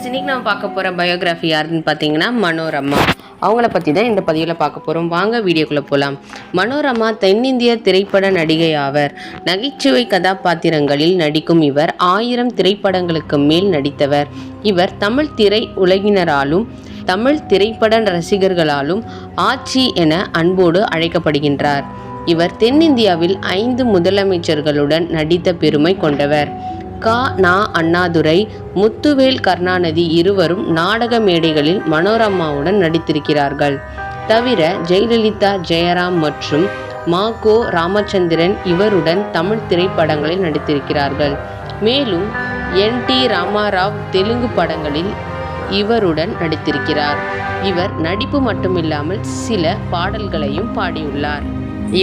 இன்னைக்கு நம்ம பார்க்க போகிற பயோகிராஃபி யாருன்னு பார்த்தீங்கன்னா மனோரமா. அவங்கள பற்றி தான் இந்த பதிவில் பார்க்க போகிறோம். வாங்க வீடியோக்குள்ளே போகலாம். மனோரமா தென்னிந்திய திரைப்பட நடிகை ஆவர். நகைச்சுவை கதாபாத்திரங்களில் நடிக்கும் இவர் 1000 திரைப்படங்களுக்கு மேல் நடித்தவர். இவர் தமிழ் திரை உலகினராலும் தமிழ் திரைப்பட ரசிகர்களாலும் ஆச்சி என அன்போடு அழைக்கப்படுகின்றார். இவர் தென்னிந்தியாவில் 5 முதலமைச்சர்களுடன் நடித்த பெருமை கொண்டவர். நா. அண்ணாதுரை, முத்துவேல் கருணாநிதி இருவரும் நாடக மேடைகளில் மனோரமாவுடன் நடித்திருக்கிறார்கள். தவிர ஜெயலலிதா, ஜெயராம் மற்றும் கோ. ராமச்சந்திரன் இவருடன் தமிழ் திரைப்படங்களில் நடித்திருக்கிறார்கள். மேலும் NT ராமாராவ் தெலுங்கு படங்களில் இவருடன் நடித்திருக்கிறார். இவர் நடிப்பு மட்டுமில்லாமல் சில பாடல்களையும் பாடியுள்ளார்.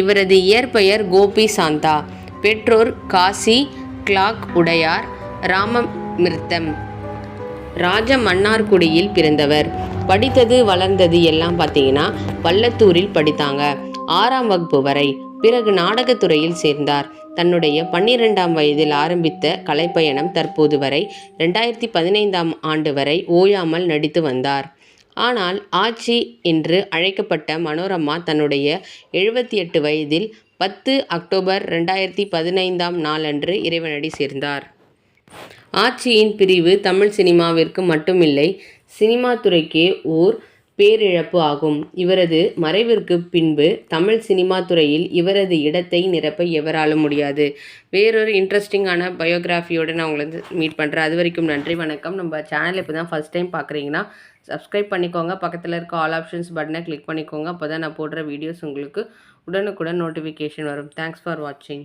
இவரது இயற்பெயர் கோபி சாந்தா. பெற்றோர் காசி கிளாக் உடையார், ராமமிர்தம். ராஜமன்னார்குடியில் பிறந்தவர். படித்தது வளர்ந்தது எல்லாம் பார்த்தீங்கன்னா பள்ளத்தூரில் படித்தாங்க. 6ஆம் வகுப்பு வரை. பிறகு நாடகத்துறையில் சேர்ந்தார். தன்னுடைய 12ஆம் வயதில் ஆரம்பித்த கலைப்பயணம் தற்போது வரை 2015ஆம் ஆண்டு வரை ஓயாமல் நடித்து வந்தார். ஆனால் ஆச்சி என்று அழைக்கப்பட்ட மனோரமா தன்னுடைய 78 வயதில் 10 அக்டோபர் 2015ஆம் நாளன்று இறைவனடி சேர்ந்தார். ஆச்சியின் பிரிவு தமிழ் சினிமாவிற்கு மட்டுமில்லை, சினிமா துறைக்கே ஓர் பேரிழப்பு ஆகும். இவரது மறைவிற்கு பின்பு தமிழ் சினிமா துறையில் இவரது இடத்தை நிரப்ப எவராலும் முடியாது. வேறொரு இன்ட்ரெஸ்டிங்கான பயோகிராஃபியோடு நான் உங்களை மீட் பண்ணுறேன். அது வரைக்கும் நன்றி, வணக்கம். நம்ம சேனல் இப்போ தான் ஃபஸ்ட் டைம் பார்க்குறீங்கன்னா சப்ஸ்கிரைப் பண்ணிக்கோங்க. பக்கத்தில் இருக்க ஆல் ஆப்ஷன்ஸ் பட்டனை கிளிக் பண்ணிக்கோங்க. அப்போ தான் நான் போடுற வீடியோஸ் உங்களுக்கு உடனுக்குடன் நோட்டிஃபிகேஷன் வரும். தேங்க்ஸ் ஃபார் வாட்சிங்.